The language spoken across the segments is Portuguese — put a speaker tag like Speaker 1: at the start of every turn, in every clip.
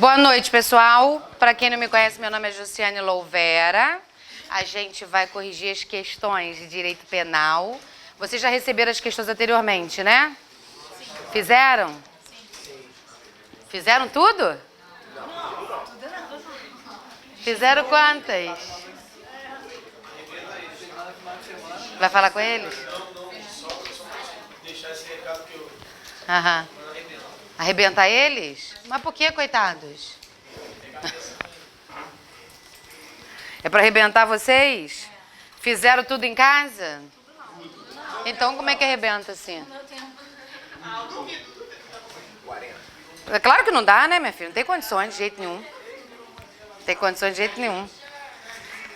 Speaker 1: Boa noite, pessoal. Para quem não me conhece, meu nome é Josiane Louvera. A gente vai corrigir as questões de direito penal. Vocês já receberam as questões anteriormente, né? Sim. Fizeram? Sim. Fizeram tudo? Não. Fizeram quantas? Vai falar com eles? Deixar esse recado que eu... Aham. Arrebentar eles? Mas por que, coitados? É para arrebentar vocês? Fizeram tudo em casa? Então como é que arrebenta assim? É claro que não dá, né, minha filha? Não tem condições de jeito nenhum. Não tem condições de jeito nenhum.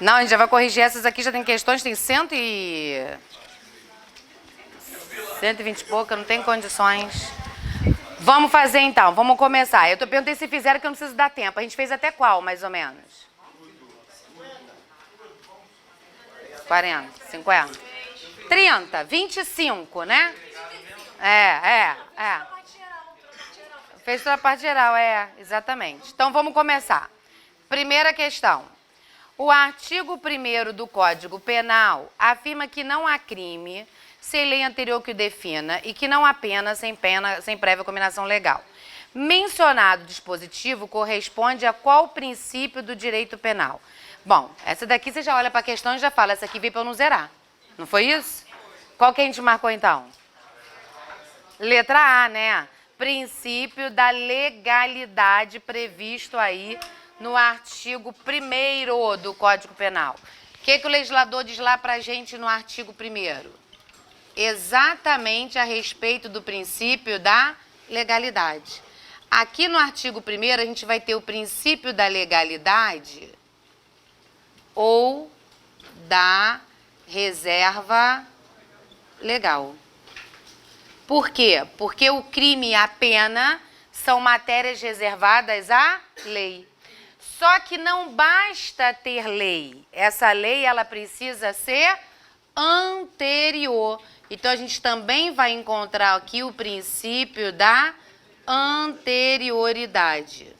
Speaker 1: Não, a gente já vai corrigir essas aqui, já tem questões, tem 120 e pouca, não tem condições. Vamos fazer então, vamos começar. Eu tô perguntando se fizeram que eu não preciso dar tempo. A gente fez até qual, mais ou menos? 40, 50, 30, 25, né? É. Fez toda a parte geral, exatamente. Então vamos começar. Primeira questão. O artigo 1º do Código Penal afirma que não há crime sem lei anterior que o defina e que não há pena sem prévia combinação legal. Mencionado dispositivo corresponde a qual princípio do direito penal? Bom, essa daqui você já olha para a questão e já fala, essa aqui veio para eu não zerar. Não foi isso? Qual que a gente marcou então? Letra A, né? Princípio da legalidade previsto aí no artigo 1º do Código Penal. O que o legislador diz lá para a gente no artigo 1º? Exatamente a respeito do princípio da legalidade. Aqui no artigo 1º a gente vai ter o princípio da legalidade ou da reserva legal. Por quê? Porque o crime e a pena são matérias reservadas à lei. Só que não basta ter lei. Essa lei, ela precisa ser anterior. Então, a gente também vai encontrar aqui o princípio da anterioridade.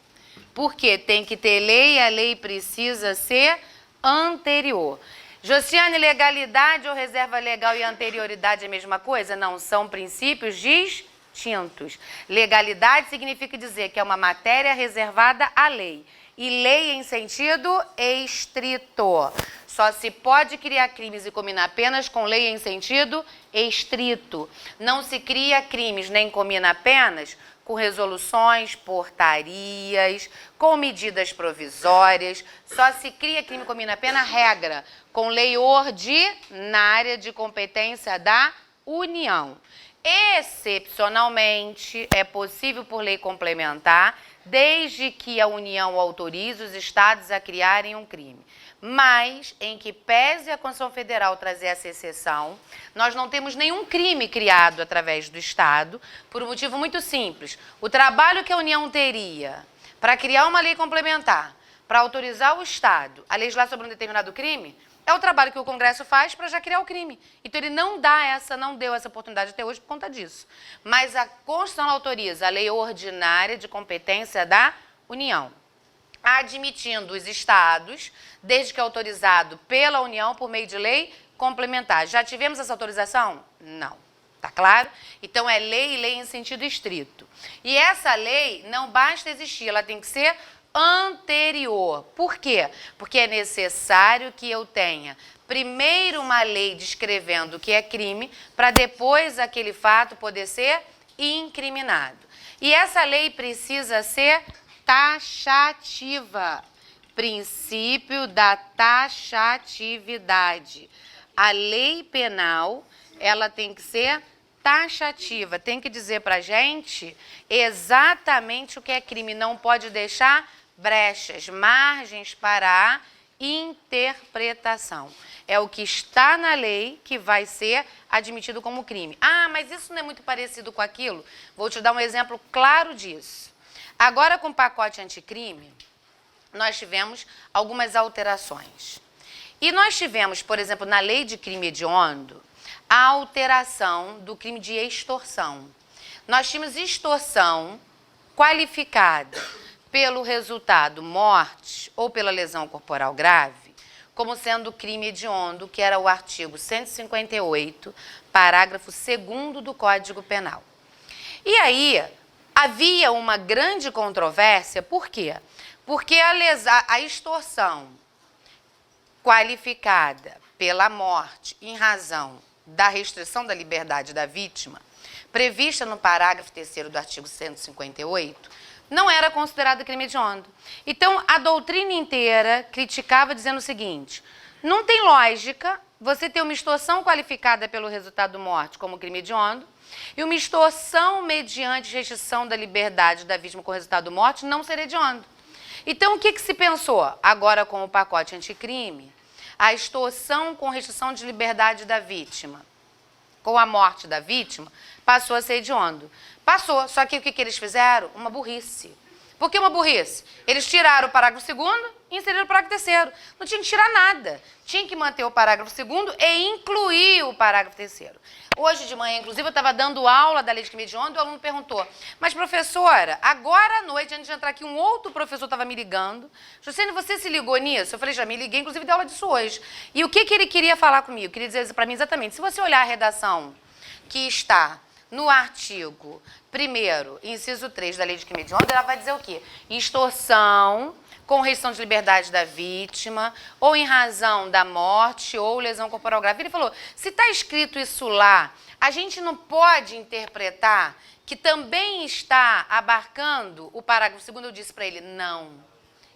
Speaker 1: Por quê? Tem que ter lei e a lei precisa ser anterior. Josiane, legalidade ou reserva legal e anterioridade é a mesma coisa? Não, são princípios distintos. Legalidade significa dizer que é uma matéria reservada à lei. E lei em sentido estrito. Só se pode criar crimes e combinar penas com lei em sentido estrito. Não se cria crimes nem combina penas com resoluções, portarias, com medidas provisórias. Só se cria crime e combina pena, regra, com lei ordinária de competência da União. Excepcionalmente, é possível por lei complementar, desde que a União autorize os Estados a criarem um crime. Mas, em que pese a Constituição Federal trazer essa exceção, nós não temos nenhum crime criado através do Estado, por um motivo muito simples. O trabalho que a União teria para criar uma lei complementar, para autorizar o Estado a legislar sobre um determinado crime, é o trabalho que o Congresso faz para já criar o crime. Então, ele não deu essa oportunidade até hoje por conta disso. Mas a Constituição autoriza a lei ordinária de competência da União, admitindo os estados, desde que autorizado pela União por meio de lei complementar. Já tivemos essa autorização? Não. Tá claro? Então, é lei e lei em sentido estrito. E essa lei não basta existir, ela tem que ser anterior. Por quê? Porque é necessário que eu tenha primeiro uma lei descrevendo o que é crime, para depois aquele fato poder ser incriminado. E essa lei precisa ser taxativa. Princípio da taxatividade. A lei penal, ela tem que ser taxativa, tem que dizer para a gente exatamente o que é crime, não pode deixar brechas, margens para a interpretação. É o que está na lei que vai ser admitido como crime. Ah, mas isso não é muito parecido com aquilo? Vou te dar um exemplo claro disso. Agora, com o pacote anticrime, nós tivemos algumas alterações. E nós tivemos, por exemplo, na lei de crime hediondo, a alteração do crime de extorsão. Nós tínhamos extorsão qualificada pelo resultado morte ou pela lesão corporal grave, como sendo crime hediondo, que era o artigo 158, parágrafo 2º do Código Penal. E aí, havia uma grande controvérsia, por quê? Porque a extorsão qualificada pela morte em razão da restrição da liberdade da vítima, prevista no parágrafo 3º do artigo 158, não era considerado crime hediondo. Então, a doutrina inteira criticava dizendo o seguinte: não tem lógica você ter uma extorsão qualificada pelo resultado morte como crime hediondo e uma extorsão mediante restrição da liberdade da vítima com resultado morte não ser hediondo. Então, o que se pensou? Agora, com o pacote anticrime, a extorsão com restrição de liberdade da vítima, com a morte da vítima, passou a ser hediondo. Passou, só que o que eles fizeram? Uma burrice. Por que uma burrice? Eles tiraram o parágrafo 2º e inseriram o parágrafo 3º. Não tinha que tirar nada. Tinha que manter o parágrafo 2º e incluir o parágrafo 3º. Hoje de manhã, inclusive, eu estava dando aula da lei de crime hediondo e o aluno perguntou: mas, professora, agora à noite, antes de entrar aqui, um outro professor estava me ligando. Josene, você se ligou nisso? Eu falei: já me liguei, inclusive, dei aula disso hoje. E o que ele queria falar comigo? Queria dizer para mim exatamente: se você olhar a redação que está no artigo 1º, inciso 3 da lei de crime hediondo, ela vai dizer o quê? Extorsão com restrição de liberdade da vítima, ou em razão da morte ou lesão corporal grave. Ele falou: se está escrito isso lá, a gente não pode interpretar que também está abarcando o parágrafo 2º. Eu disse para ele: não.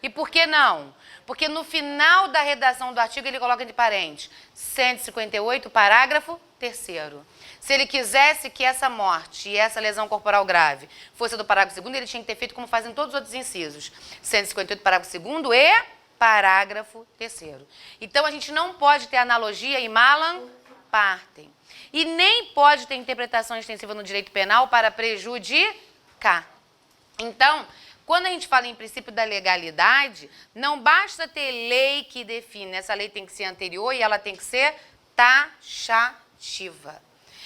Speaker 1: E por que não? Porque no final da redação do artigo ele coloca entre parênteses 158, parágrafo 3º. Se ele quisesse que essa morte e essa lesão corporal grave fosse do parágrafo 2º, ele tinha que ter feito como fazem todos os outros incisos. 158, parágrafo 2º e parágrafo 3º. Então, a gente não pode ter analogia e malam partem. E nem pode ter interpretação extensiva no direito penal para prejudicar. Então, quando a gente fala em princípio da legalidade, não basta ter lei que define. Essa lei tem que ser anterior e ela tem que ser taxativa.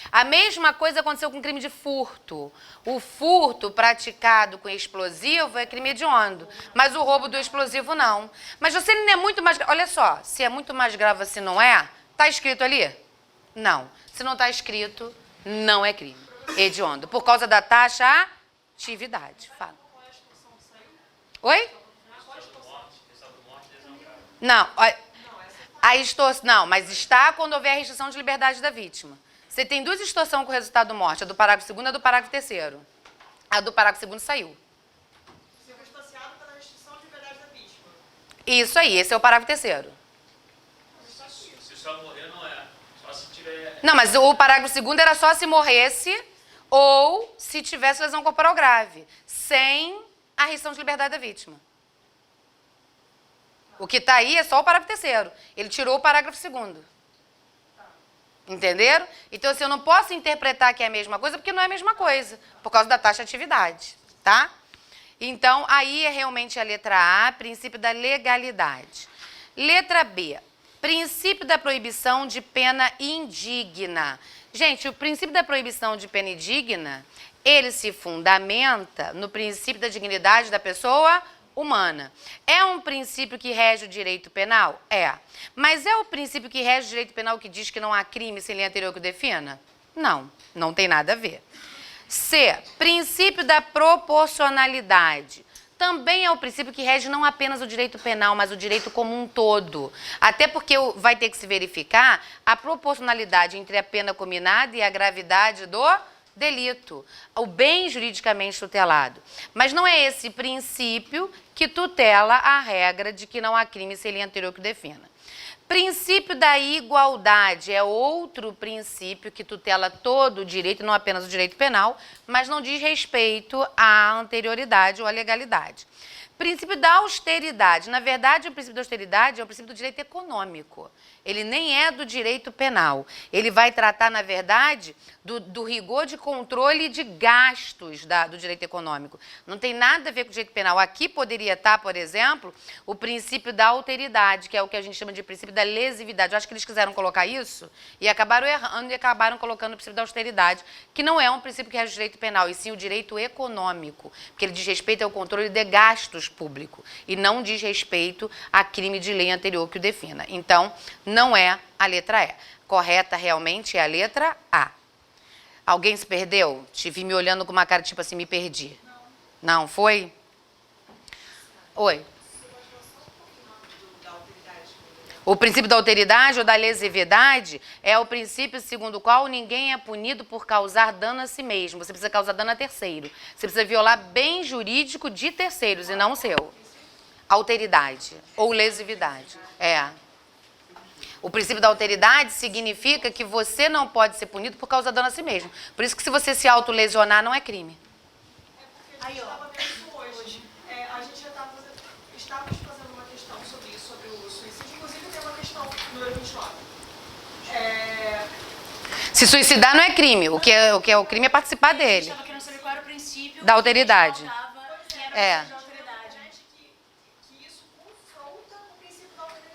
Speaker 1: A mesma coisa aconteceu com o crime de furto. O furto praticado com explosivo é crime hediondo, mas o roubo do explosivo não. Mas você não é muito mais... Olha só, se é muito mais grave se não é, está escrito ali? Não. Se não está escrito, não é crime hediondo, por causa da taxatividade. Fala. Oi? Não, não, mas está quando houver a restrição de liberdade da vítima. Você tem duas extorsões com resultado morte, a do parágrafo 2º e a do parágrafo 3º. A do parágrafo 2º saiu.
Speaker 2: Se eu extorciado pela restrição de liberdade da vítima.
Speaker 1: Isso aí, esse é o parágrafo 3º.
Speaker 3: Se só morrer, não é. Só se tiver...
Speaker 1: Não, mas o parágrafo 2º era só se morresse ou se tivesse lesão corporal grave, sem a restrição de liberdade da vítima. O que está aí é só o parágrafo 3º. Ele tirou o parágrafo 2º. Entenderam? Então, assim, eu não posso interpretar que é a mesma coisa, porque não é a mesma coisa, por causa da taxatividade, tá? Então, aí é realmente a letra A, princípio da legalidade. Letra B, princípio da proibição de pena indigna. Gente, o princípio da proibição de pena indigna, ele se fundamenta no princípio da dignidade da pessoa humana. É um princípio que rege o direito penal? É. Mas é o princípio que rege o direito penal que diz que não há crime sem lei anterior que o defina? Não, não tem nada a ver. C, princípio da proporcionalidade. Também é o princípio que rege não apenas o direito penal, mas o direito como um todo. Até porque vai ter que se verificar a proporcionalidade entre a pena combinada e a gravidade do delito, o bem juridicamente tutelado. Mas não é esse princípio que tutela a regra de que não há crime sem lei anterior que o defina. Princípio da igualdade é outro princípio que tutela todo o direito, não apenas o direito penal, mas não diz respeito à anterioridade ou à legalidade. Princípio da austeridade. Na verdade, o princípio da austeridade é o princípio do direito econômico. Ele nem é do direito penal. Ele vai tratar, na verdade, do rigor de controle de gastos do direito econômico. Não tem nada a ver com o direito penal. Aqui poderia estar, por exemplo, o princípio da alteridade, que é o que a gente chama de princípio da lesividade. Eu acho que eles quiseram colocar isso e acabaram errando e acabaram colocando o princípio da austeridade, que não é um princípio que rege o direito penal, e sim o direito econômico, porque ele diz respeito ao controle de gastos públicos e não diz respeito a crime de lei anterior que o defina. Então, não é a letra E. Correta realmente é a letra A. Alguém se perdeu? Te vi me olhando com uma cara tipo assim, me perdi. Não, não foi? Oi. O princípio da alteridade ou da lesividade é o princípio segundo o qual ninguém é punido por causar dano a si mesmo. Você precisa causar dano a terceiro. Você precisa violar bem jurídico de terceiros e não o seu. Alteridade ou lesividade. É. O princípio da alteridade significa que você não pode ser punido por causar dano a si mesmo. Por isso que se você se autolesionar, não é crime.
Speaker 2: A gente estava vendo isso hoje. A gente já estávamos fazendo uma questão sobre isso, sobre o suicídio. Inclusive tem uma questão número 29.
Speaker 1: Se suicidar não é crime. O que é o crime é participar dele.
Speaker 4: A gente estava querendo saber qual era o princípio
Speaker 1: da alteridade.
Speaker 4: que faltava, que era
Speaker 1: É.
Speaker 4: o princípio da alteridade.
Speaker 2: Que isso confronta o princípio da alteridade.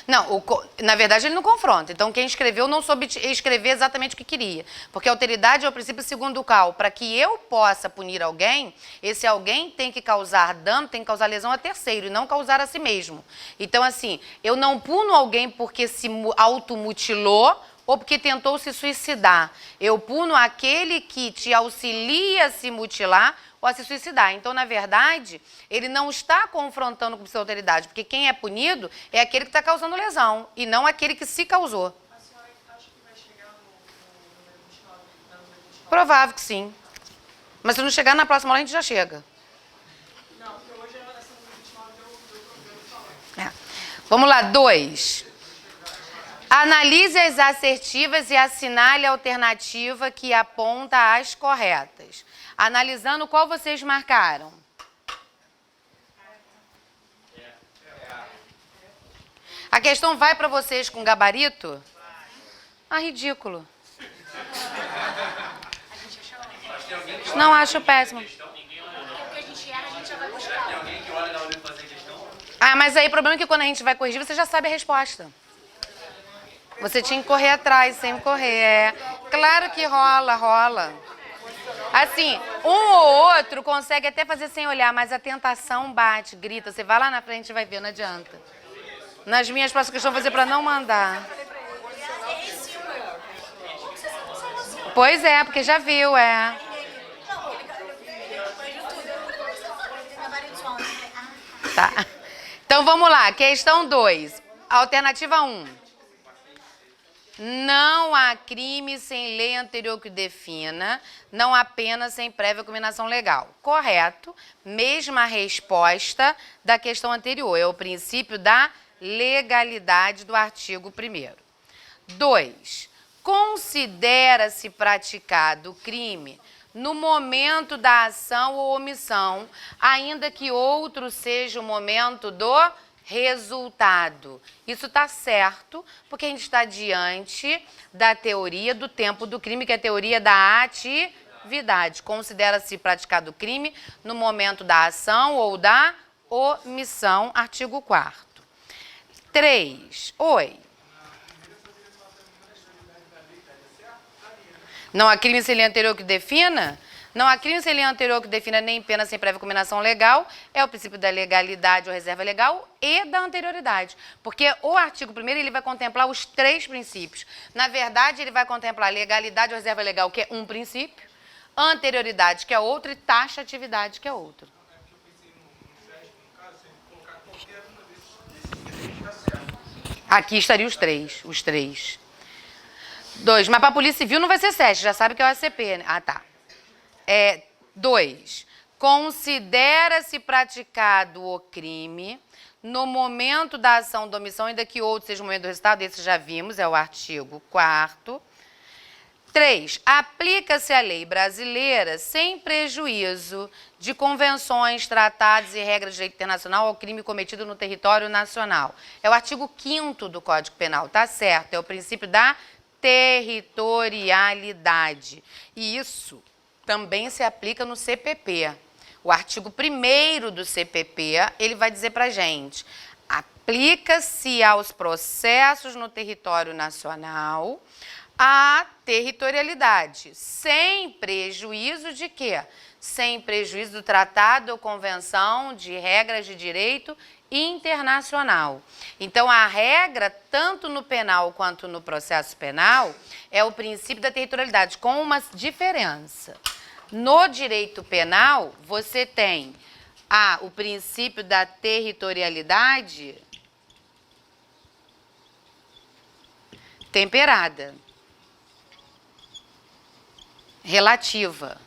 Speaker 1: Não, na verdade ele não confronta. Então quem escreveu não soube escrever exatamente o que queria. Porque a alteridade é o princípio segundo o qual, para que eu possa punir alguém, esse alguém tem que causar dano, tem que causar lesão a terceiro e não causar a si mesmo. Então assim, eu não puno alguém porque se automutilou ou porque tentou se suicidar. Eu puno aquele que te auxilia a se mutilar ou a se suicidar. Então, na verdade, ele não está confrontando com a sua alteridade, porque quem é punido é aquele que está causando lesão e não aquele que se causou.
Speaker 2: A senhora acha que vai chegar no número 29, na número 29?
Speaker 1: Provável que sim. Mas se não chegar na próxima aula, a gente já chega.
Speaker 2: Não, porque hoje essa número 29 deu problema de falar.
Speaker 1: É. Vamos lá, 2. Analise as assertivas e assinale a alternativa que aponta as corretas. Analisando, qual vocês marcaram? A questão vai para vocês com gabarito? Ah, ridículo. Não, acho péssimo.
Speaker 4: Porque a gente erra, a gente já vai buscar.
Speaker 3: Tem alguém que olha na hora de fazer questão?
Speaker 1: Ah, mas aí o problema é que quando a gente vai corrigir, você já sabe a resposta. Você tinha que correr atrás, sempre correr. É. Claro que rola. Assim, um ou outro consegue até fazer sem olhar, mas a tentação bate, grita. Você vai lá na frente e vai ver, não adianta. Nas minhas próximas questões, vou fazer para não mandar. Pois é, porque já viu, é. Tá. Então vamos lá, questão 2. Alternativa 1. Não há crime sem lei anterior que o defina, não há pena sem prévia combinação legal. Correto, mesma resposta da questão anterior, é o princípio da legalidade do artigo 1º. 2. Considera-se praticado o crime no momento da ação ou omissão, ainda que outro seja o momento do resultado. Isso está certo, porque a gente está diante da teoria do tempo do crime, que é a teoria da atividade. Considera-se praticado o crime no momento da ação ou da omissão, artigo 4º. 3. Oi. Não há crime sem lei anterior que defina? Não há crime sem lei anterior que defina nem pena sem prévia combinação legal, é o princípio da legalidade ou reserva legal e da anterioridade. Porque o artigo 1º ele vai contemplar os 3 princípios. Na verdade, ele vai contemplar legalidade ou reserva legal, que é um princípio, anterioridade, que é outro, e taxatividade, que é outro. Aqui estaria os 3, os 3. 2. Mas para a Polícia Civil não vai ser 7, já sabe que é o ACP, né? Ah, tá. 2. Considera-se praticado o crime no momento da ação da omissão, ainda que outro seja o momento do resultado, esse já vimos, é o artigo 4º. 3. Aplica-se a lei brasileira sem prejuízo de convenções, tratados e regras de direito internacional ao crime cometido no território nacional. É o artigo 5º do Código Penal, tá certo? É o princípio da territorialidade. E isso também se aplica no CPP. O artigo 1º do CPP, ele vai dizer pra gente: aplica-se aos processos no território nacional a territorialidade, sem prejuízo de quê? Sem prejuízo do tratado ou convenção de regras de direito internacional. Então, a regra, tanto no penal quanto no processo penal, é o princípio da territorialidade, com uma diferença. No direito penal, você tem o princípio da territorialidade temperada, relativa.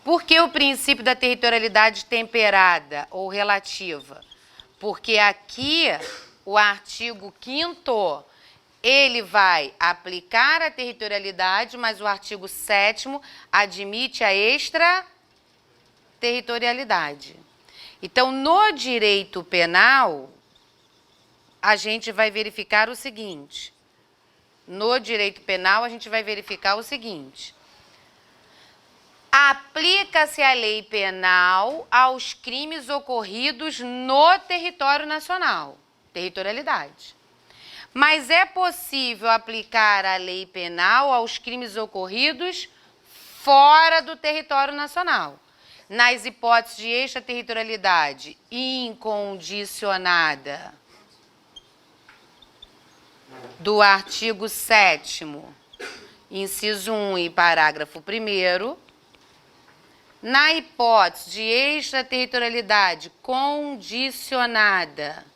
Speaker 1: Por que o princípio da territorialidade temperada ou relativa? Porque aqui o artigo 5º, ele vai aplicar a territorialidade, mas o artigo 7º admite a extraterritorialidade. Então, no direito penal, a gente vai verificar o seguinte. No direito penal, a gente vai verificar o seguinte: aplica-se a lei penal aos crimes ocorridos no território nacional, territorialidade. Mas é possível aplicar a lei penal aos crimes ocorridos fora do território nacional, nas hipóteses de extraterritorialidade incondicionada do artigo 7º, inciso 1 e parágrafo 1º, na hipótese de extraterritorialidade condicionada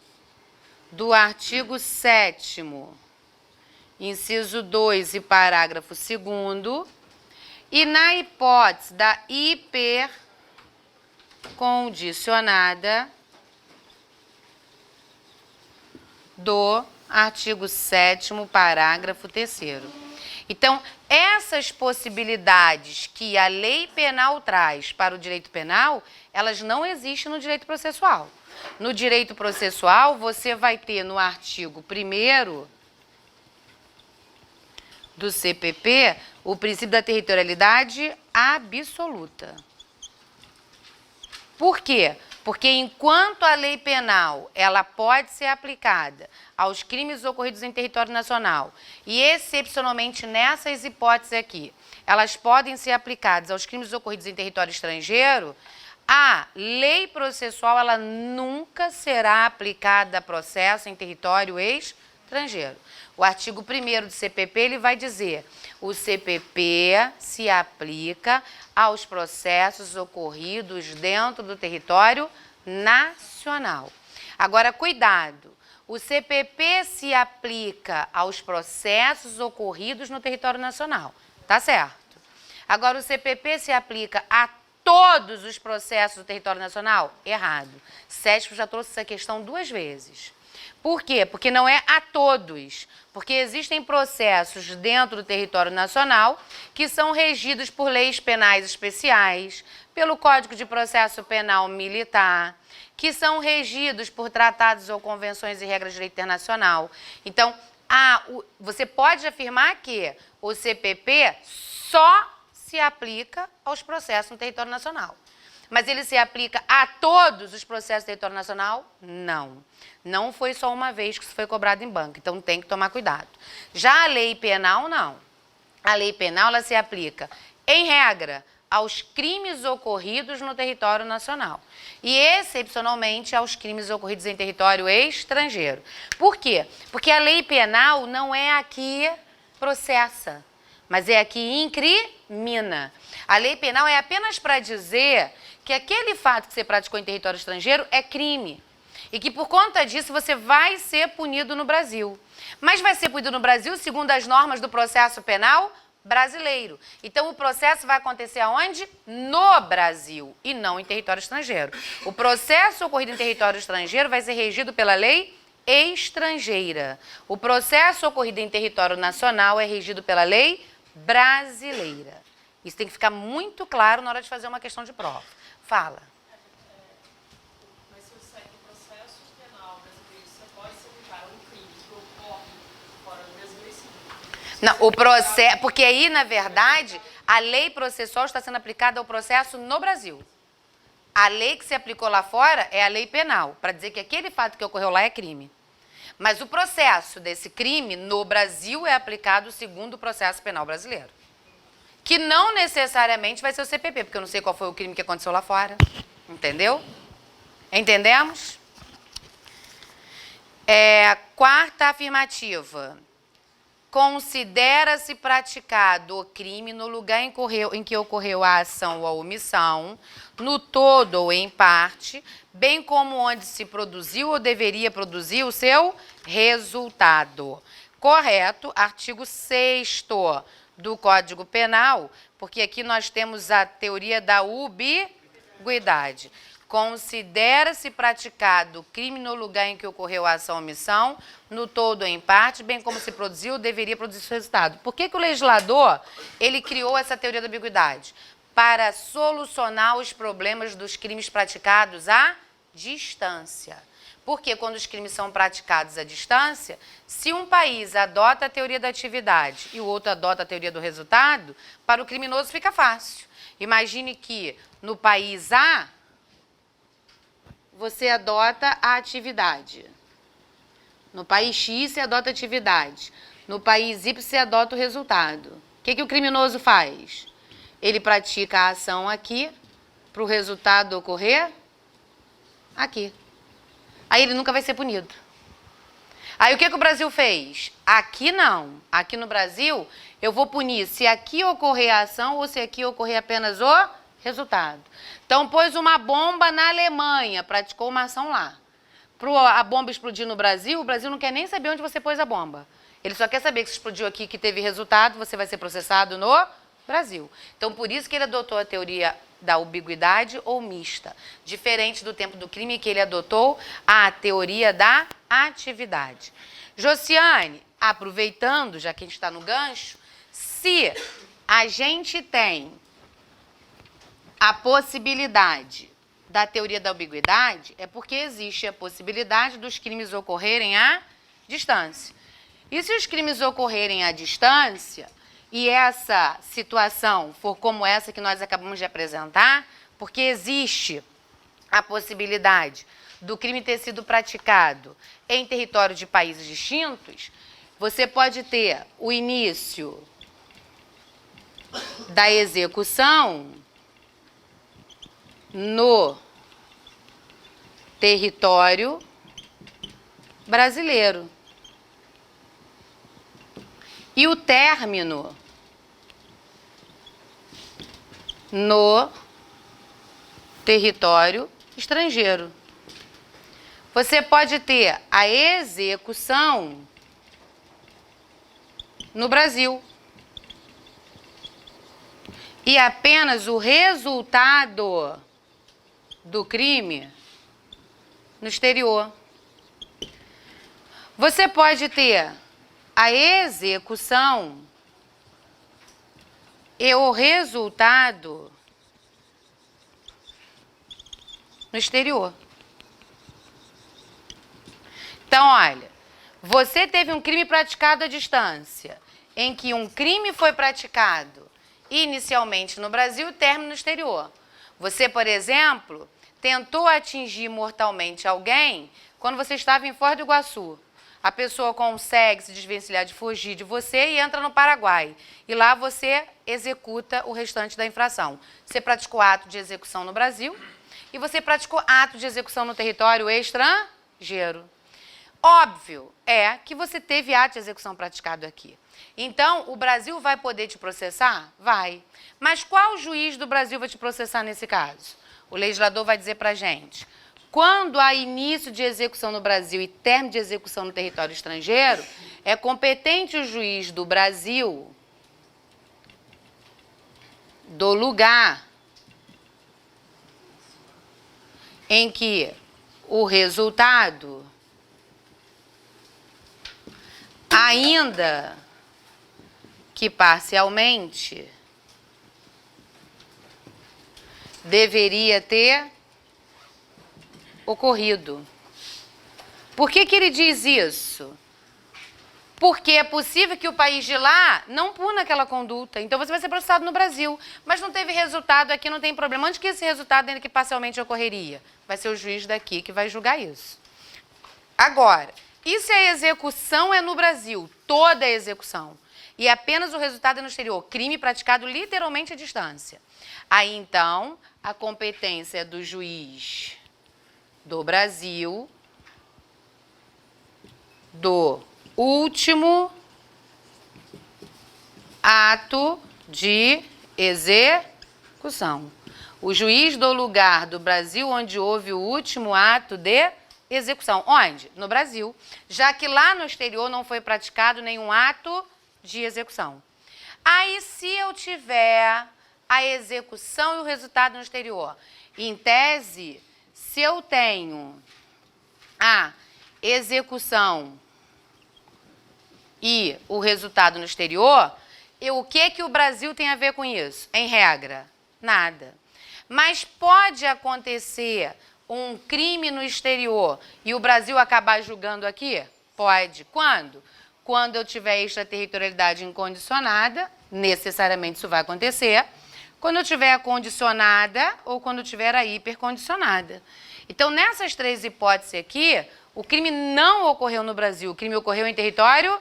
Speaker 1: do artigo 7º, inciso 2 e parágrafo 2º, e na hipótese da hipercondicionada do artigo 7º, parágrafo 3º. Então, essas possibilidades que a lei penal traz para o direito penal, elas não existem no direito processual. No direito processual, você vai ter no artigo 1º do CPP o princípio da territorialidade absoluta. Por quê? Porque enquanto a lei penal ela pode ser aplicada aos crimes ocorridos em território nacional e, excepcionalmente nessas hipóteses aqui, elas podem ser aplicadas aos crimes ocorridos em território estrangeiro, a lei processual ela nunca será aplicada a processo em território estrangeiro. O artigo 1º do CPP ele vai dizer: o CPP se aplica aos processos ocorridos dentro do território nacional. Agora, cuidado, o CPP se aplica aos processos ocorridos no território nacional, tá certo? Agora, o CPP se aplica a todos os processos do território nacional? Errado. SESP já trouxe essa questão 2 vezes. Por quê? Porque não é a todos. Porque existem processos dentro do território nacional que são regidos por leis penais especiais, pelo Código de Processo Penal Militar, que são regidos por tratados ou convenções e regras de direito internacional. Então, você pode afirmar que o CPP só se aplica aos processos no território nacional. Mas ele se aplica a todos os processos do território nacional? Não. Não foi só uma vez que isso foi cobrado em banco, então tem que tomar cuidado. Já a lei penal, não. A lei penal ela se aplica, em regra, aos crimes ocorridos no território nacional e, excepcionalmente, aos crimes ocorridos em território estrangeiro. Por quê? Porque a lei penal não é aqui processa, mas é aqui incrimina. A lei penal é apenas para dizer que aquele fato que você praticou em território estrangeiro é crime e que, por conta disso, você vai ser punido no Brasil. Mas vai ser punido no Brasil segundo as normas do processo penal brasileiro. Então, o processo vai acontecer aonde? No Brasil e não em território estrangeiro. O processo ocorrido em território estrangeiro vai ser regido pela lei estrangeira. O processo ocorrido em território nacional é regido pela lei brasileira. Isso tem que ficar muito claro na hora de fazer uma questão de prova. Fala.
Speaker 2: Mas se eu segue o processo penal brasileiro, você pode se aplicar a um crime que ocorre fora do Brasil, aí sim.
Speaker 1: Não, o processo, porque aí, na verdade, a lei processual está sendo aplicada ao processo no Brasil. A lei que se aplicou lá fora é a lei penal, para dizer que aquele fato que ocorreu lá é crime. Mas o processo desse crime no Brasil é aplicado segundo o processo penal brasileiro. Que não necessariamente vai ser o CPP, porque eu não sei qual foi o crime que aconteceu lá fora. Entendeu? Entendemos? Quarta afirmativa. Considera-se praticado o crime no lugar em que ocorreu a ação ou a omissão, no todo ou em parte, bem como onde se produziu ou deveria produzir o seu resultado. Correto, artigo 6º do Código Penal, porque aqui nós temos a teoria da ubiguidade. Considera-se praticado o crime no lugar em que ocorreu a ação ou omissão, no todo ou em parte, bem como se produziu ou deveria produzir seu resultado. Por que o legislador ele criou essa teoria da ambiguidade? Para solucionar os problemas dos crimes praticados à distância. Porque quando os crimes são praticados à distância, se um país adota a teoria da atividade e o outro adota a teoria do resultado, para o criminoso fica fácil. Imagine que no país A, você adota a atividade. No país X, você adota a atividade. No país Y, você adota o resultado. O que o criminoso faz? Ele pratica a ação aqui, para o resultado ocorrer aqui. Aí ele nunca vai ser punido. Aí o que o Brasil fez? Aqui não. Aqui no Brasil, eu vou punir se aqui ocorrer a ação ou se aqui ocorrer apenas o resultado. Então, pôs uma bomba na Alemanha, praticou uma ação lá. Para a bomba explodir no Brasil, o Brasil não quer nem saber onde você pôs a bomba. Ele só quer saber que se explodiu aqui, que teve resultado, você vai ser processado no Brasil. Então, por isso que ele adotou a teoria da ubiguidade ou mista, diferente do tempo do crime que ele adotou a teoria da atividade. Josiane, aproveitando, já que a gente está no gancho, se a gente tem a possibilidade da teoria da ambiguidade, é porque existe a possibilidade dos crimes ocorrerem à distância. E se os crimes ocorrerem à distância, e essa situação for como essa que nós acabamos de apresentar, porque existe a possibilidade do crime ter sido praticado em território de países distintos, você pode ter o início da execução no território brasileiro. E o término no território estrangeiro. Você pode ter a execução no Brasil e apenas o resultado do crime no exterior. Você pode ter a execução e o resultado no exterior. Então, olha, você teve um crime praticado à distância, em que um crime foi praticado inicialmente no Brasil e término no exterior. Você, por exemplo, tentou atingir mortalmente alguém quando você estava em Foz do Iguaçu. A pessoa consegue se desvencilhar de fugir de você e entra no Paraguai. E lá você executa o restante da infração. Você praticou ato de execução no Brasil e você praticou ato de execução no território estrangeiro. Óbvio é que você teve ato de execução praticado aqui. Então, o Brasil vai poder te processar? Vai. Mas qual juiz do Brasil vai te processar nesse caso? O legislador vai dizer para a gente: quando há início de execução no Brasil e término de execução no território estrangeiro, é competente o juiz do Brasil, do lugar em que o resultado ainda que parcialmente deveria ter ocorrido. Por que ele diz isso? Porque é possível que o país de lá não puna aquela conduta. Então você vai ser processado no Brasil. Mas não teve resultado aqui, não tem problema. Onde que esse resultado, ainda que parcialmente ocorreria? Vai ser o juiz daqui que vai julgar isso. Agora, e se a execução é no Brasil? Toda a execução. E apenas o resultado é no exterior. Crime praticado literalmente à distância. Aí, então, a competência do juiz do Brasil, do último ato de execução. O juiz do lugar do Brasil onde houve o último ato de execução. Onde? No Brasil. Já que lá no exterior não foi praticado nenhum ato de execução. Aí, se eu tiver a execução e o resultado no exterior, em tese, se eu tenho a execução e o resultado no exterior, o que o Brasil tem a ver com isso? Em regra, nada. Mas pode acontecer um crime no exterior e o Brasil acabar julgando aqui? Pode. Quando? Quando eu tiver extraterritorialidade incondicionada, necessariamente isso vai acontecer. Quando eu tiver a condicionada ou quando eu tiver a hipercondicionada. Então, nessas três hipóteses aqui, o crime não ocorreu no Brasil, o crime ocorreu em território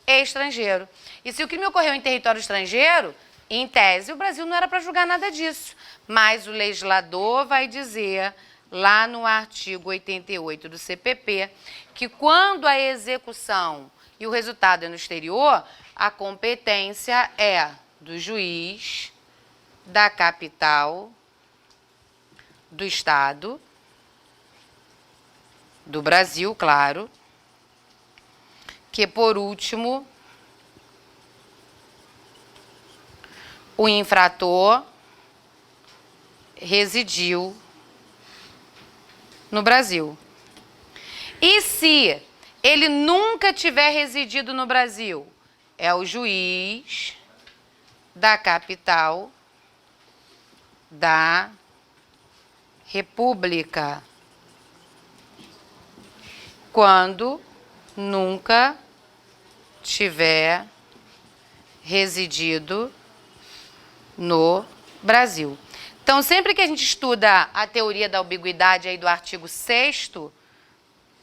Speaker 1: estrangeiro. E se o crime ocorreu em território estrangeiro, em tese, o Brasil não era para julgar nada disso. Mas o legislador vai dizer, lá no artigo 88 do CPP, que quando a execução e o resultado é no exterior, a competência é do juiz da capital do Estado, do Brasil, claro, que, por último, o infrator residiu no Brasil. E se ele nunca tiver residido no Brasil, é o juiz da capital da República, quando nunca tiver residido no Brasil. Então, sempre que a gente estuda a teoria da ambiguidade aí do artigo 6º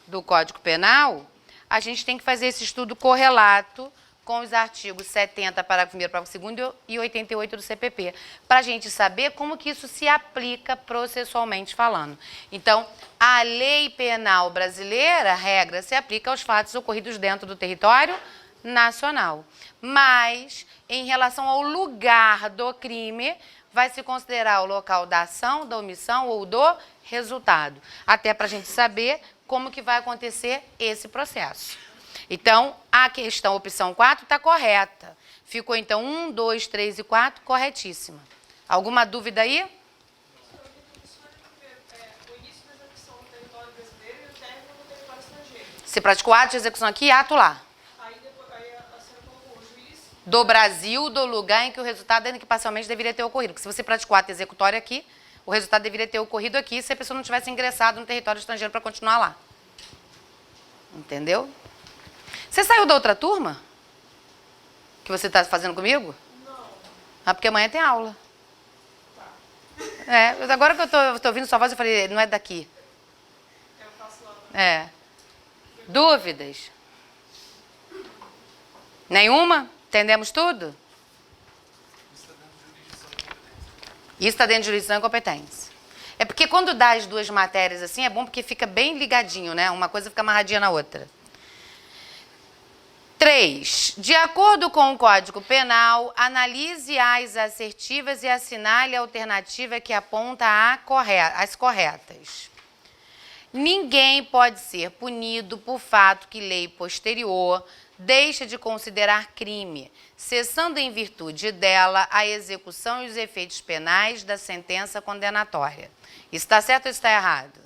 Speaker 1: do Código Penal, a gente tem que fazer esse estudo correlato com os artigos 70, parágrafo 1º, parágrafo 2º e 88 do CPP, para a gente saber como que isso se aplica processualmente falando. Então, a lei penal brasileira, a regra, se aplica aos fatos ocorridos dentro do território nacional. Mas, em relação ao lugar do crime, vai se considerar o local da ação, da omissão ou do resultado, até para a gente saber como que vai acontecer esse processo. Então, a questão, opção 4, está correta. Ficou, então, 1, 2, 3 e 4, corretíssima. Alguma dúvida aí?
Speaker 2: O início da execução no território brasileiro e o término no território estrangeiro.
Speaker 1: Se praticou ato de execução aqui, ato lá.
Speaker 2: Aí, depois, a senhora colocou o juiz
Speaker 1: Do Brasil, do lugar em que o resultado, ainda que parcialmente, deveria ter ocorrido. Porque se você praticou ato executório aqui, o resultado deveria ter ocorrido aqui se a pessoa não tivesse ingressado no território estrangeiro para continuar lá. Entendeu? Você saiu da outra turma? Que você está fazendo comigo?
Speaker 2: Não.
Speaker 1: Ah, porque amanhã tem aula. É, agora que eu estou ouvindo sua voz, eu falei, não é daqui.
Speaker 2: Eu faço lá.
Speaker 1: É. Dúvidas? Nenhuma? Entendemos tudo? Isso está dentro de jurisdição e competência. É porque quando dá as duas matérias assim, é bom porque fica bem ligadinho, né? Uma coisa fica amarradinha na outra. 3. De acordo com o Código Penal, analise as assertivas e assinale a alternativa que aponta as corretas. Ninguém pode ser punido por fato que lei posterior deixa de considerar crime, cessando em virtude dela a execução e os efeitos penais da sentença condenatória. Isso está certo ou está errado?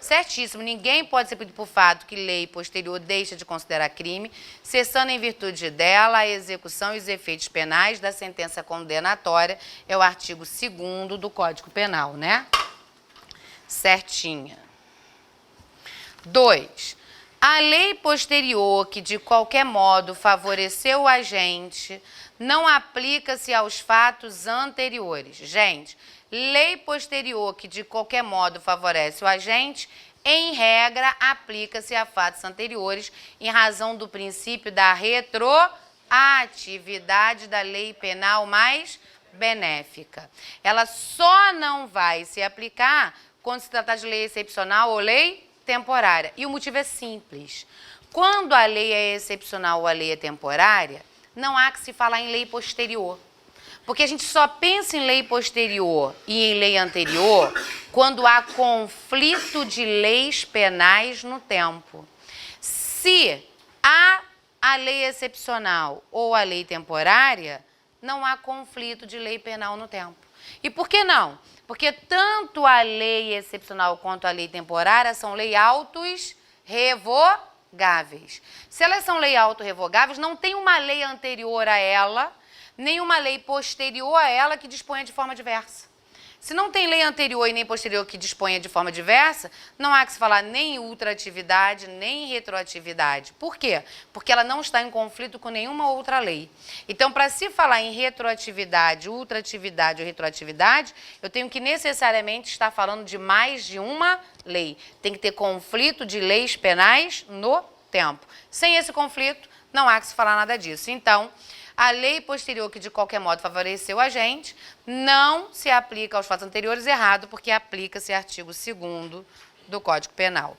Speaker 1: Certíssimo, ninguém pode ser punido por fato que lei posterior deixa de considerar crime, cessando em virtude dela a execução e os efeitos penais da sentença condenatória, é o artigo 2º do Código Penal, né? Certinha. 2. A lei posterior que de qualquer modo favoreceu o agente não aplica-se aos fatos anteriores. Gente, lei posterior que de qualquer modo favorece o agente, em regra, aplica-se a fatos anteriores em razão do princípio da retroatividade da lei penal mais benéfica. Ela só não vai se aplicar quando se tratar de lei excepcional ou lei temporária. E o motivo é simples. Quando a lei é excepcional ou a lei é temporária, não há que se falar em lei posterior. Porque a gente só pensa em lei posterior e em lei anterior quando há conflito de leis penais no tempo. Se há a lei excepcional ou a lei temporária, não há conflito de lei penal no tempo. E por que não? Porque tanto a lei excepcional quanto a lei temporária são leis autos revogáveis. Se elas são leis auto-revogáveis, não tem uma lei anterior a ela, nem uma lei posterior a ela que disponha de forma diversa. Se não tem lei anterior e nem posterior que disponha de forma diversa, não há que se falar nem ultratividade, nem retroatividade. Por quê? Porque ela não está em conflito com nenhuma outra lei. Então, para se falar em retroatividade, ultratividade ou retroatividade, eu tenho que necessariamente estar falando de mais de uma lei. Tem que ter conflito de leis penais no tempo. Sem esse conflito, não há que se falar nada disso. Então, a lei posterior que de qualquer modo favoreceu a gente não se aplica aos fatos anteriores, errado, porque aplica-se artigo 2º do Código Penal.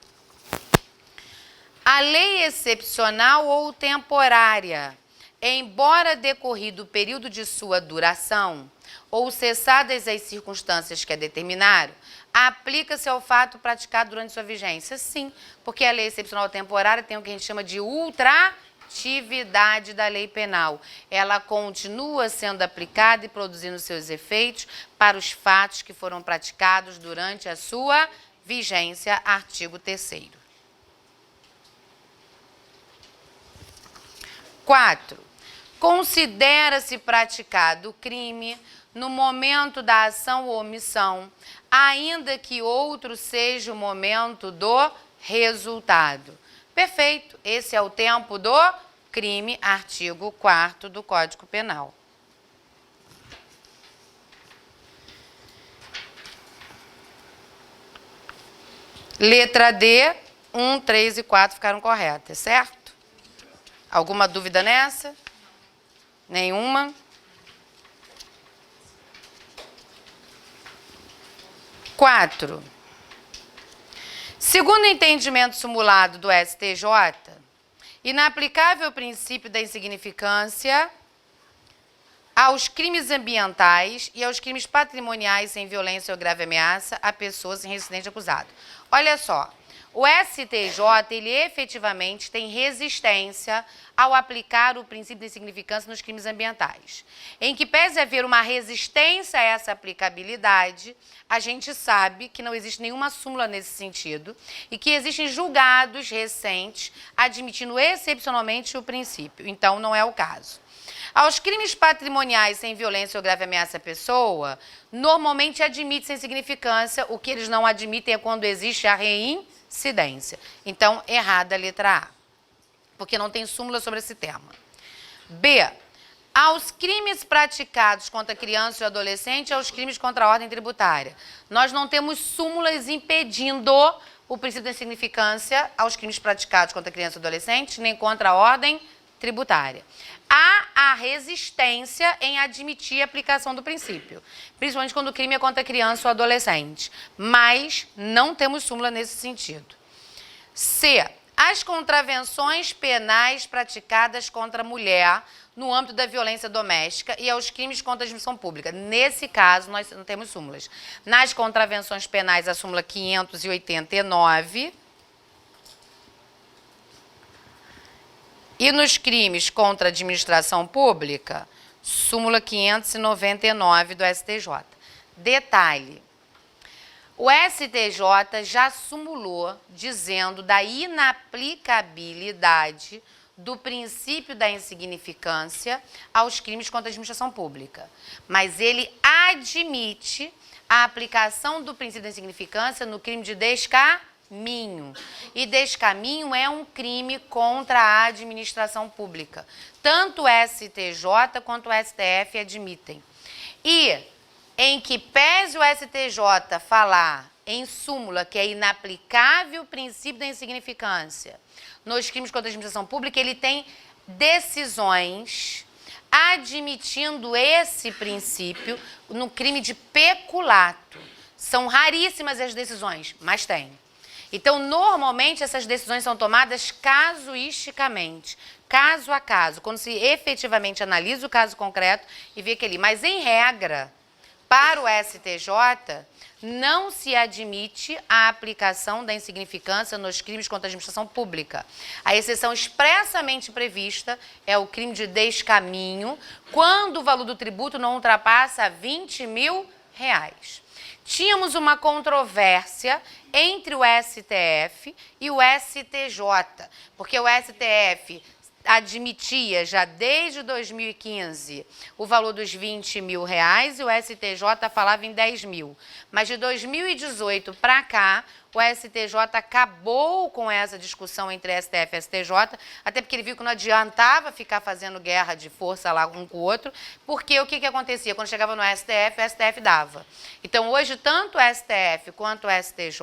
Speaker 1: A lei excepcional ou temporária, embora decorrido o período de sua duração ou cessadas as circunstâncias que a determinaram, aplica-se ao fato praticado durante sua vigência? Sim, porque a lei excepcional ou temporária tem o que a gente chama de ultratividade da lei penal. Ela continua sendo aplicada e produzindo seus efeitos para os fatos que foram praticados durante a sua vigência, artigo 3º. 4. Considera-se praticado o crime no momento da ação ou omissão, ainda que outro seja o momento do resultado. Perfeito, esse é o tempo do crime, artigo 4º do Código Penal. Letra D, 1, 3 e 4 ficaram corretas, certo? Alguma dúvida nessa? Nenhuma? 4. Segundo o entendimento simulado do STJ, inaplicável o princípio da insignificância aos crimes ambientais e aos crimes patrimoniais sem violência ou grave ameaça a pessoas sem reincidente acusado. Olha só, o STJ, ele efetivamente tem resistência ao aplicar o princípio da insignificância nos crimes ambientais. Em que pese haver uma resistência a essa aplicabilidade, a gente sabe que não existe nenhuma súmula nesse sentido e que existem julgados recentes admitindo excepcionalmente o princípio. Então, não é o caso. Aos crimes patrimoniais sem violência ou grave ameaça à pessoa, normalmente admite-se a insignificância. O que eles não admitem é quando existe a reincidência. Então, errada a letra A, porque não tem súmula sobre esse tema. B. Aos crimes praticados contra criança e adolescente e aos crimes contra a ordem tributária. Nós não temos súmulas impedindo o princípio da insignificância aos crimes praticados contra criança e adolescente, nem contra a ordem tributária. Há a resistência em admitir a aplicação do princípio, principalmente quando o crime é contra criança ou adolescente, mas não temos súmula nesse sentido. C. As contravenções penais praticadas contra a mulher no âmbito da violência doméstica e aos crimes contra a administração pública. Nesse caso, nós não temos súmulas. Nas contravenções penais, a súmula 589... E nos crimes contra a administração pública, súmula 599 do STJ. Detalhe, O STJ já sumulou dizendo da inaplicabilidade do princípio da insignificância aos crimes contra a administração pública. Mas ele admite a aplicação do princípio da insignificância no crime de descaminho. E descaminho é um crime contra a administração pública. Tanto o STJ quanto o STF admitem. E em que pese o STJ falar em súmula que é inaplicável o princípio da insignificância nos crimes contra a administração pública, ele tem decisões admitindo esse princípio no crime de peculato. São raríssimas as decisões, mas tem. Então, normalmente, essas decisões são tomadas casuisticamente, caso a caso, quando se efetivamente analisa o caso concreto e vê que ali. Mas, em regra, para o STJ, não se admite a aplicação da insignificância nos crimes contra a administração pública. A exceção expressamente prevista é o crime de descaminho, quando o valor do tributo não ultrapassa R$20.000. Tínhamos uma controvérsia entre o STF e o STJ, porque o STF admitia já desde 2015 o valor dos R$20.000 e o STJ falava em 10 mil. Mas de 2018 para cá, o STJ acabou com essa discussão entre STF e STJ, até porque ele viu que não adiantava ficar fazendo guerra de força lá um com o outro, porque o que acontecia? Quando chegava no STF, o STF dava. Então, hoje, tanto o STF quanto o STJ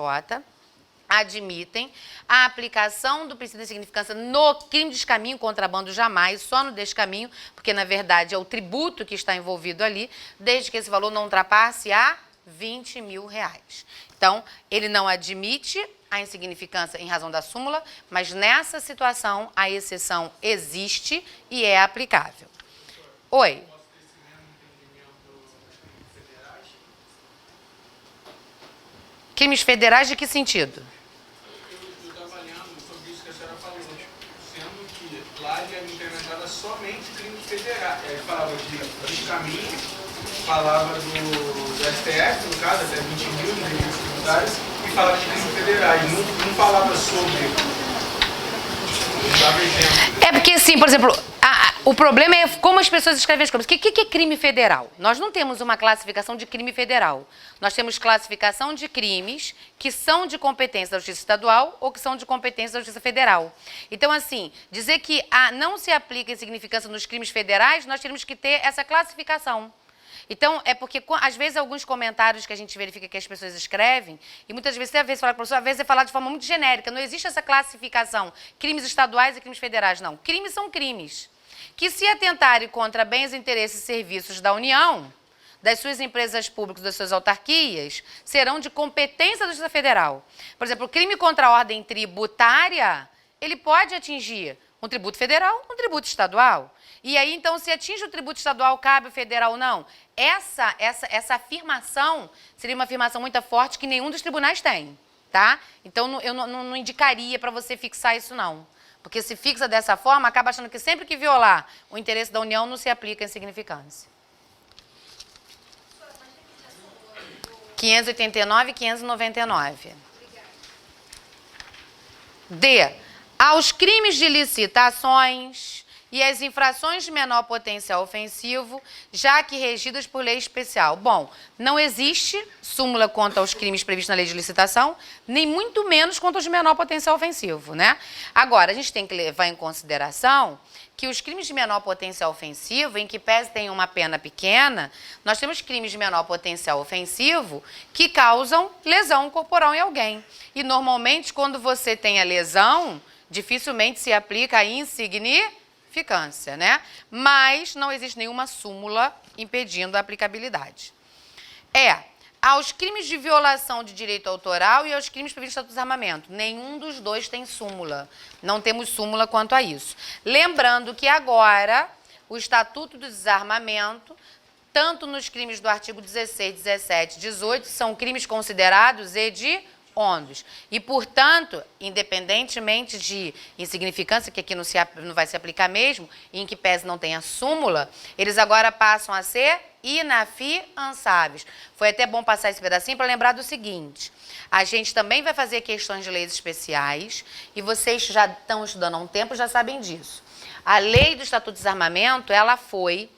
Speaker 1: admitem a aplicação do princípio da insignificância no crime de descaminho, contrabando jamais, só no descaminho, porque, na verdade, é o tributo que está envolvido ali, desde que esse valor não ultrapasse a R$20.000. Então, ele não admite a insignificância em razão da súmula, mas nessa situação a exceção existe e é aplicável. Oi. Crimes federais de que sentido?
Speaker 5: Lá ele era implementada somente crimes federais. Ele falava de descaminho, falava do STF, no caso, até 20 mil de crimes tributários, e falava de crimes federais. Não falava sobre. Não dava exemplo.
Speaker 1: É porque, assim, por exemplo, o problema é como as pessoas escrevem as coisas. O que é crime federal? Nós não temos uma classificação de crime federal. Nós temos classificação de crimes que são de competência da Justiça Estadual ou que são de competência da Justiça Federal. Então, assim, dizer que não se aplica insignificância nos crimes federais, nós temos que ter essa classificação. Então, é porque, às vezes, alguns comentários que a gente verifica que as pessoas escrevem, e muitas vezes, às vezes, fala com o professor, às vezes é falar de forma muito genérica, não existe essa classificação, crimes estaduais e crimes federais, não. Crimes são crimes, que se atentarem contra bens, interesses e serviços da União, das suas empresas públicas, das suas autarquias, serão de competência da Justiça Federal. Por exemplo, o crime contra a ordem tributária, ele pode atingir um tributo federal, um tributo estadual. E aí, então, se atinge o tributo estadual, cabe o federal ou não? Essa afirmação seria uma afirmação muito forte que nenhum dos tribunais tem, tá? Então, eu não indicaria para você fixar isso, não. Porque se fixa dessa forma, acaba achando que sempre que violar o interesse da União, não se aplica a insignificância. 589 e 599. D. Aos crimes de licitações e as infrações de menor potencial ofensivo, já que regidas por lei especial. Bom, não existe súmula quanto aos crimes previstos na lei de licitação, nem muito menos quanto aos de menor potencial ofensivo, né? Agora, a gente tem que levar em consideração que os crimes de menor potencial ofensivo, em que pese tem uma pena pequena, nós temos crimes de menor potencial ofensivo que causam lesão corporal em alguém. E, normalmente, quando você tem a lesão, dificilmente se aplica a insignificância, né? Mas não existe nenhuma súmula impedindo a aplicabilidade. Aos crimes de violação de direito autoral e aos crimes previstos no Estatuto do Desarmamento. Nenhum dos dois tem súmula. Não temos súmula quanto a isso. Lembrando que agora o Estatuto do Desarmamento, tanto nos crimes do artigo 16, 17 e 18, são crimes considerados hediondos. hediondos. E, portanto, independentemente de insignificância, que aqui não vai se aplicar mesmo, e em que pese não tenha súmula, eles agora passam a ser inafiançáveis. Foi até bom passar esse pedacinho para lembrar do seguinte: a gente também vai fazer questões de leis especiais, e vocês já estão estudando há um tempo, já sabem disso. A lei do Estatuto de Desarmamento, ela foi,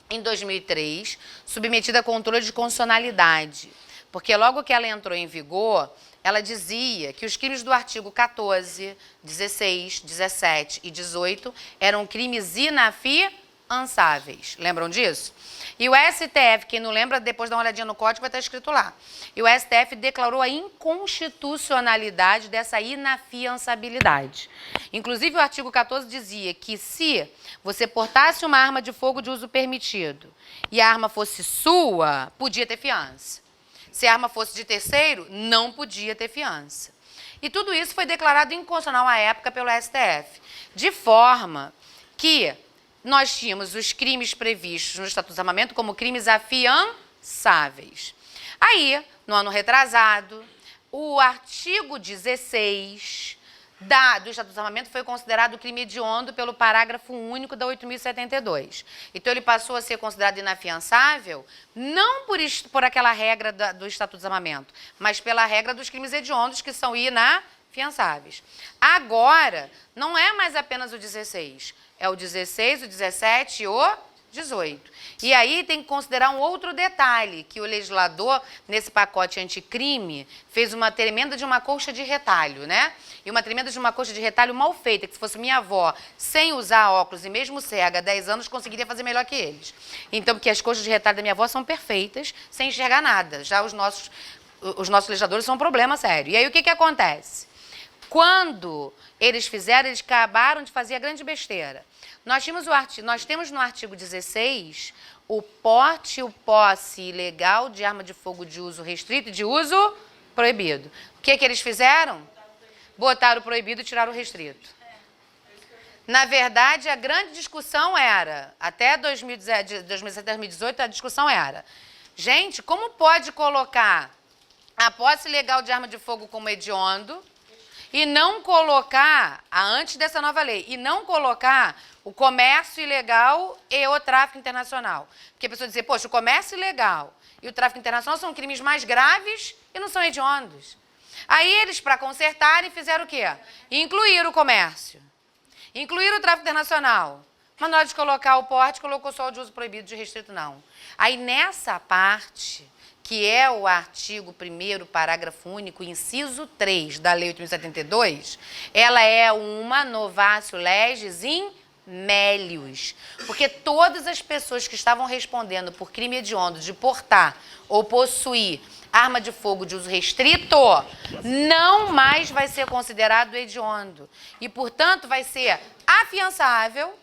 Speaker 1: em 2003, submetida a controle de constitucionalidade, porque logo que ela entrou em vigor, ela dizia que os crimes do artigo 14, 16, 17 e 18 eram crimes inafiançáveis. Lembram disso? E o STF, quem não lembra, depois dá uma olhadinha no código, vai estar escrito lá. E o STF declarou a inconstitucionalidade dessa inafiançabilidade. Inclusive, o artigo 14 dizia que se você portasse uma arma de fogo de uso permitido e a arma fosse sua, podia ter fiança. Se a arma fosse de terceiro, não podia ter fiança. E tudo isso foi declarado inconstitucional à época pelo STF, de forma que nós tínhamos os crimes previstos no Estatuto do Desarmamento como crimes afiançáveis. Aí, no ano retrasado, o artigo 16 do Estatuto do Desarmamento foi considerado crime hediondo pelo parágrafo único da 8.072. Então, ele passou a ser considerado inafiançável, não por aquela regra do Estatuto do Desarmamento, mas pela regra dos crimes hediondos, que são inafiançáveis. Agora, não é mais apenas o 16, é o 16, o 17 e o 18. E aí tem que considerar um outro detalhe, que o legislador, nesse pacote anticrime, fez uma tremenda de uma colcha de retalho, né? E uma tremenda de uma colcha de retalho mal feita, que se fosse minha avó, sem usar óculos e mesmo cega, há 10 anos, conseguiria fazer melhor que eles. Então, porque as colchas de retalho da minha avó são perfeitas, sem enxergar nada. Já os nossos legisladores são um problema sério. E aí o que acontece? Quando eles fizeram, eles acabaram de fazer a grande besteira. Nós temos no artigo 16 o porte e o posse ilegal de arma de fogo de uso restrito e de uso proibido. O que eles fizeram? Botaram o proibido e tiraram o restrito. Na verdade, a grande discussão era, até 2017, 2018, a discussão era, gente, como pode colocar a posse ilegal de arma de fogo como hediondo e não colocar, antes dessa nova lei, e não colocar o comércio ilegal e o tráfico internacional? Porque a pessoa dizer, poxa, o comércio ilegal e o tráfico internacional são crimes mais graves e não são hediondos. Aí eles, para consertarem, fizeram o quê? Incluíram o comércio, incluíram o tráfico internacional. Mas na hora de colocar o porte, colocou só o de uso proibido, de restrito não. Aí nessa parte, que é o artigo 1º, parágrafo único, inciso 3 da Lei 8.072, ela é uma novatio legis in melius, porque todas as pessoas que estavam respondendo por crime hediondo de portar ou possuir arma de fogo de uso restrito, não mais vai ser considerado hediondo. E, portanto, vai ser afiançável,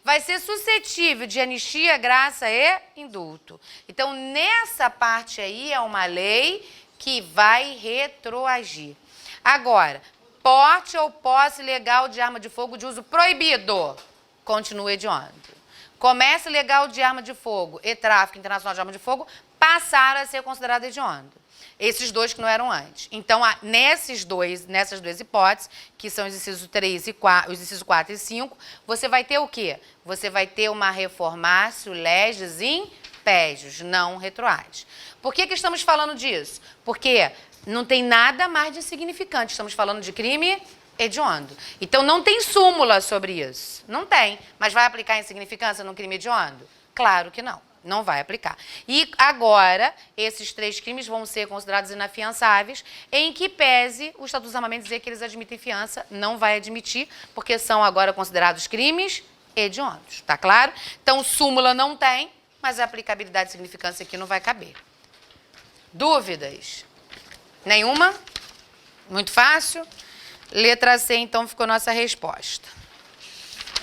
Speaker 1: vai ser suscetível de anistia, graça e indulto. Então, nessa parte aí, é uma lei que vai retroagir. Agora, porte ou posse legal de arma de fogo de uso proibido, continua hediondo. Comércio ilegal de arma de fogo e tráfico internacional de arma de fogo passaram a ser considerados hediondo. Esses dois que não eram antes. Então, nessas duas hipóteses, que são os incisos 3 e 4, os incisos 4 e 5, você vai ter o quê? Você vai ter uma reformatio legis in pejus, não retroage. Por que estamos falando disso? Porque não tem nada mais de insignificante. Estamos falando de crime hediondo. Então, não tem súmula sobre isso. Não tem. Mas vai aplicar insignificância no crime hediondo? Claro que não. Não vai aplicar. E agora, esses 3 crimes vão ser considerados inafiançáveis, em que pese o Estatuto do Desarmamento dizer que eles admitem fiança, não vai admitir, porque são agora considerados crimes hediondos. Tá claro? Então, súmula não tem, mas a aplicabilidade de significância aqui não vai caber. Dúvidas? Nenhuma? Muito fácil? Letra C, então, ficou nossa resposta.